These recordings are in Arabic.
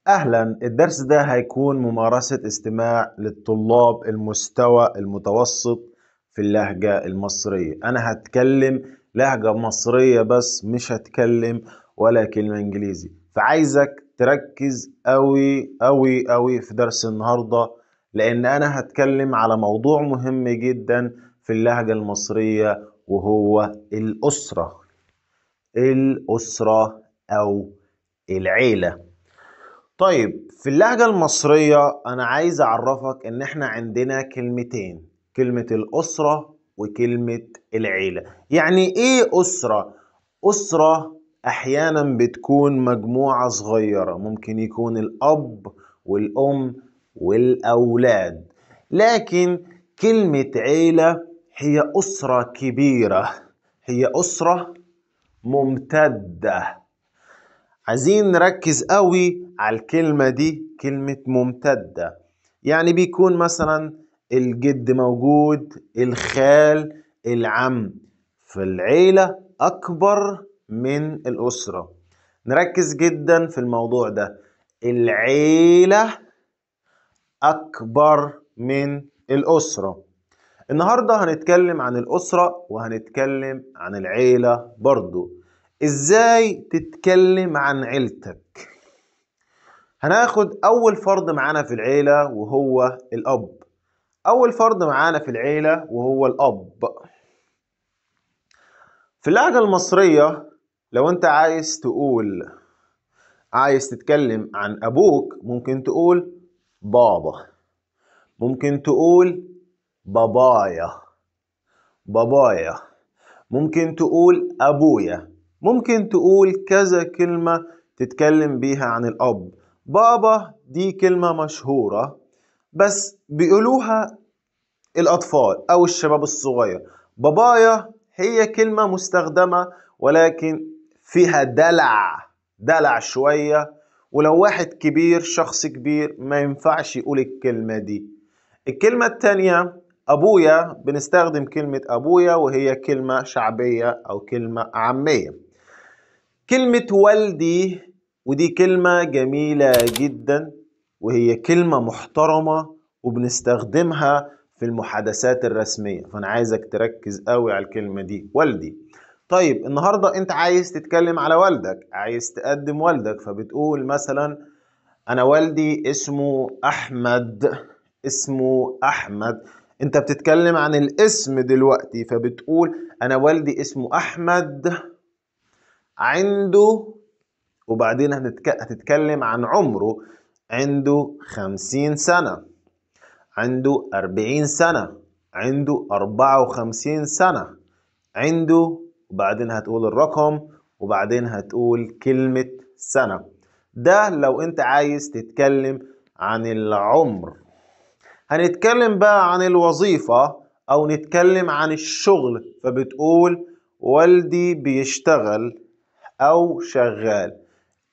أهلا، الدرس ده هيكون ممارسة استماع للطلاب المستوى المتوسط في اللهجة المصرية. أنا هتكلم لهجة مصرية بس مش هتكلم ولا كلمة إنجليزي، فعايزك تركز أوي أوي أوي في درس النهاردة، لأن أنا هتكلم على موضوع مهم جدا في اللهجة المصرية، وهو الأسرة. الأسرة أو العيلة. طيب، في اللهجة المصرية أنا عايز أعرفك إن إحنا عندنا كلمتين، كلمة الأسرة وكلمة العيلة. يعني إيه أسرة؟ أسرة أحيانا بتكون مجموعة صغيرة، ممكن يكون الأب والأم والأولاد. لكن كلمة عيلة هي أسرة كبيرة، هي أسرة ممتدة. عايزين نركز قوي على الكلمة دي، كلمة ممتدة. يعني بيكون مثلا الجد موجود، الخال، العم، فالعيلة أكبر من الأسرة. نركز جدا في الموضوع ده، العيلة أكبر من الأسرة. النهاردة هنتكلم عن الأسرة وهنتكلم عن العيلة برضو. إزاي تتكلم عن عيلتك؟ هناخد أول فرد معانا في العيلة وهو الأب. أول فرد معانا في العيلة وهو الأب. في اللهجة المصرية لو أنت عايز تتكلم عن أبوك، ممكن تقول بابا، ممكن تقول بابايا، بابايا، ممكن تقول أبويا، ممكن تقول كذا كلمة تتكلم بيها عن الأب. بابا دي كلمة مشهورة بس بيقولوها الأطفال أو الشباب الصغير. بابايا هي كلمة مستخدمة ولكن فيها دلع شوية، ولو واحد كبير، شخص كبير، ما ينفعش يقول الكلمة دي. الكلمة التانية أبويا، بنستخدم كلمة أبويا وهي كلمة شعبية أو كلمة عامية. كلمة والدي، ودي كلمة جميلة جدا وهي كلمة محترمة وبنستخدمها في المحادثات الرسمية، فأنا عايزك تركز قوي على الكلمة دي، والدي. طيب النهاردة أنت عايز تتكلم على والدك، عايز تقدم والدك، فبتقول مثلا أنا والدي اسمه أحمد، اسمه أحمد. أنت بتتكلم عن الاسم دلوقتي، فبتقول أنا والدي اسمه أحمد، عنده، وبعدين هتتكلم عن عمره، عنده 50 سنة، عنده 40 سنة، عنده 54 سنة، عنده، وبعدين هتقول الرقم، وبعدين هتقول كلمة سنة. ده لو انت عايز تتكلم عن العمر. هنتكلم بقى عن الوظيفة او نتكلم عن الشغل، فبتقول والدي بيشتغل او شغال.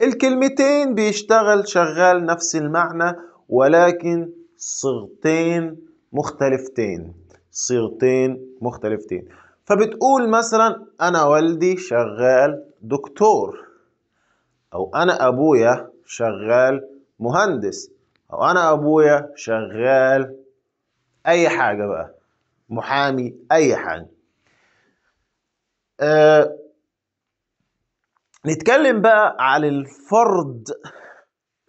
الكلمتين بيشتغل شغال نفس المعنى، ولكن صيغتين مختلفتين، صيغتين مختلفتين. فبتقول مثلا انا والدي شغال دكتور، او انا ابويا شغال مهندس، او انا ابويا شغال اي حاجة بقى، محامي، اي حاجة. أه نتكلم بقى على الفرد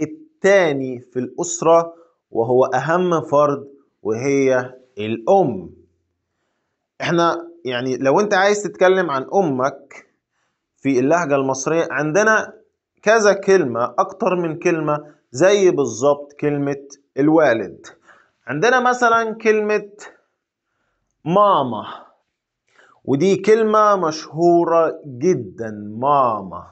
التاني في الأسرة، وهو أهم فرد، وهي الأم. احنا يعني لو انت عايز تتكلم عن أمك في اللهجة المصرية، عندنا كذا كلمة، أكتر من كلمة، زي بالظبط كلمة الوالد. عندنا مثلا كلمة ماما، ودي كلمة مشهورة جدا، ماما.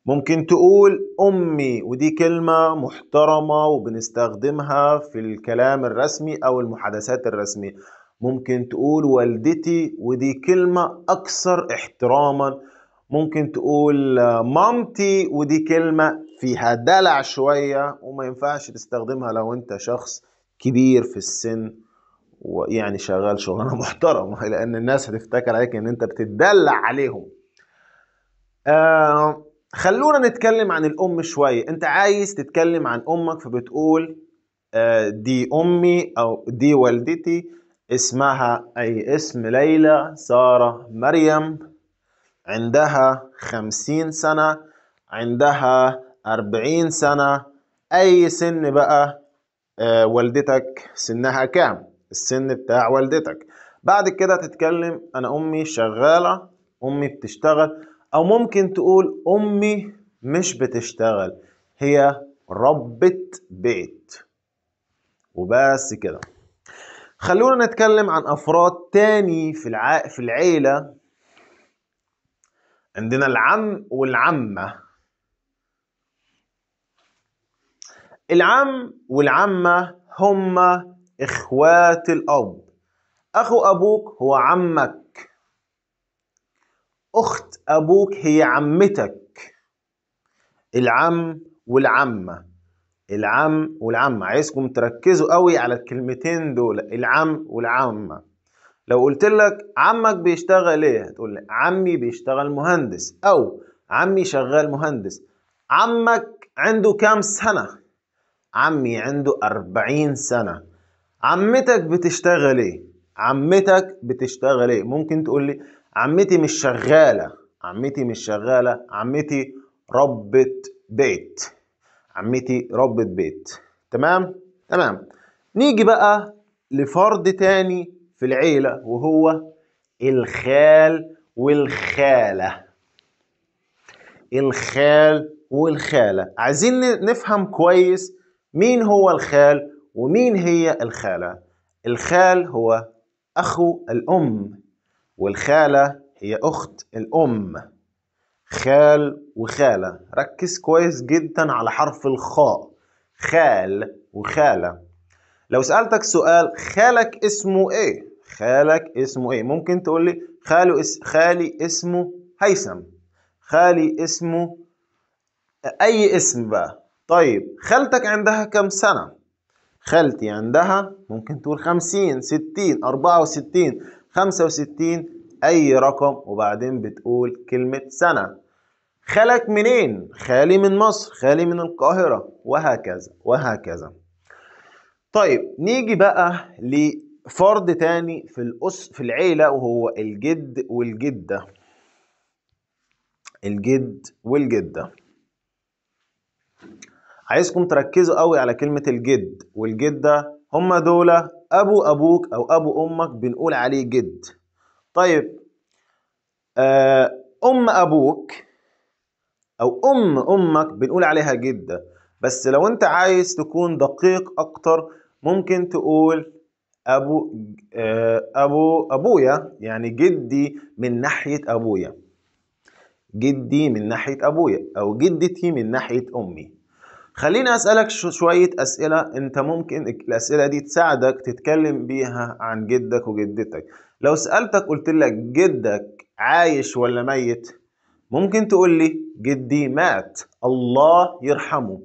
ممكن تقول أمي، ودي كلمة محترمة وبنستخدمها في الكلام الرسمي أو المحادثات الرسمية. ممكن تقول والدتي، ودي كلمة أكثر احتراما. ممكن تقول مامتي، ودي كلمة فيها دلع شوية وما ينفعش تستخدمها لو أنت شخص كبير في السن ويعني شغال شغلانة محترمة، لأن الناس هتفتكر عليك إن أنت بتدلع عليهم. خلونا نتكلم عن الأم شوية. أنت عايز تتكلم عن أمك فبتقول دي أمي أو دي والدتي، اسمها أي اسم ليلى، سارة، مريم، عندها 50 سنة، عندها 40 سنة، أي سن بقى. والدتك سنها كام؟ السن بتاع والدتك. بعد كده تتكلم أنا أمي شغالة، أمي بتشتغل، أو ممكن تقول أمي مش بتشتغل، هي ربة بيت. وبس كده. خلونا نتكلم عن أفراد تاني في العيلة. عندنا العم والعمة. العم والعمة هما إخوات الأب. أخو أبوك هو عمك، أخت أبوك هي عمتك. العم والعمة، العم والعمة، عايزكم تركزوا قوي على الكلمتين دول، العم والعمة. لو قلت لك عمك بيشتغل ايه، هتقول لي عمي بيشتغل مهندس، او عمي شغال مهندس. عمك عنده كام سنة؟ عمي عنده 40 سنة. عمتك بتشتغل ايه؟ عمتك بتشتغل ايه؟ ممكن تقول لي عمتي مش شغالة، عمتي مش شغالة، عمتي ربة بيت، عمتي ربة بيت. تمام؟ تمام. نيجي بقى لفرد تاني في العيلة، وهو الخال والخالة. الخال والخالة، عايزين نفهم كويس مين هو الخال ومين هي الخالة. الخال هو أخو الأم، والخالة هي أخت الأم. خال وخالة، ركز كويس جدا على حرف الخاء، خال وخالة. لو سألتك سؤال خالك اسمه ايه؟ خالك اسمه ايه؟ ممكن تقول لي خالي اسمه هيثم، خالي اسمه اي اسم بقى. طيب خالتك عندها كم سنة؟ خالتي عندها ممكن تقول 50، 60، 64، 65، اي رقم وبعدين بتقول كلمة سنة. خالك منين؟ خالي من مصر، خالي من القاهرة، وهكذا وهكذا. طيب نيجي بقى لفرد تاني في العيلة، وهو الجد والجدة. الجد والجدة، عايزكم تركزوا قوي على كلمة الجد والجدة. هما دول أبو أبوك أو أبو أمك بنقول عليه جد. طيب أم أبوك أو أم أمك بنقول عليها جدة. بس لو أنت عايز تكون دقيق أكتر ممكن تقول أبويا، يعني جدي من ناحية أبويا، جدي من ناحية أبويا، أو جدتي من ناحية أمي. خليني أسألك شوية أسئلة، أنت ممكن الأسئلة دي تساعدك تتكلم بيها عن جدك وجدتك. لو سألتك قلت لك جدك عايش ولا ميت؟ ممكن تقول لي جدي مات، الله يرحمه.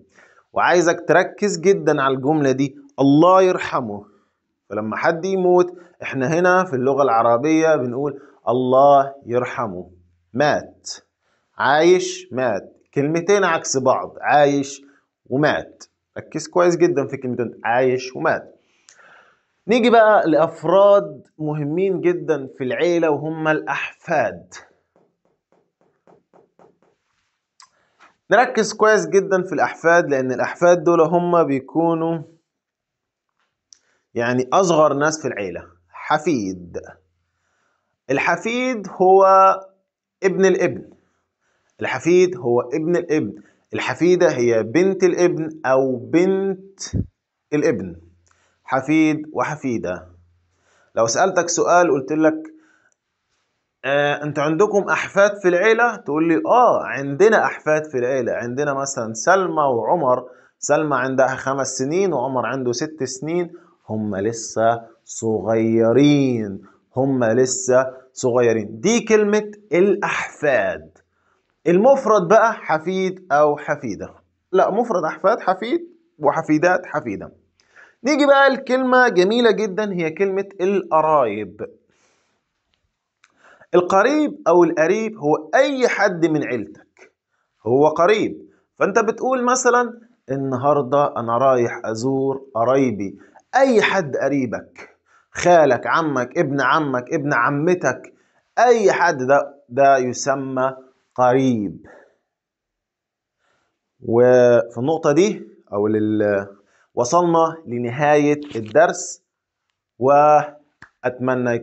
وعايزك تركز جدا على الجملة دي، الله يرحمه. فلما حد يموت احنا هنا في اللغة العربية بنقول الله يرحمه. مات، عايش، مات، كلمتين عكس بعض، عايش ومات. ركز كويس جدا في كلمتين عايش ومات. نيجي بقى لأفراد مهمين جدا في العيلة، وهم الأحفاد. نركز كويس جدا في الأحفاد، لأن الأحفاد دول هم بيكونوا يعني أصغر ناس في العيلة. حفيد، الحفيد هو ابن الابن، الحفيد هو ابن الابن، الحفيدة هي بنت الابن أو بنت الابن. حفيد وحفيدة. لو سألتك سؤال قلت لك انتوا عندكم أحفاد في العيلة؟ تقول لي عندنا أحفاد في العيلة. عندنا مثلا سلمى وعمر. سلمى عندها 5 سنين وعمر عنده 6 سنين. هم لسه صغيرين، هم لسه صغيرين. دي كلمة الأحفاد. المفرد بقى حفيد أو حفيدة. لا، مفرد أحفاد حفيد، وحفيدات حفيدة. نيجي بقى الكلمة جميلة جدا، هي كلمة القرايب. القريب أو القريب هو أي حد من عيلتك، هو قريب. فأنت بتقول مثلا النهاردة أنا رايح أزور قرايبي. أي حد قريبك، خالك، عمك، ابن عمتك، أي حد ده يسمى قريب. وفي النقطة دي وصلنا لنهاية الدرس، وأتمنى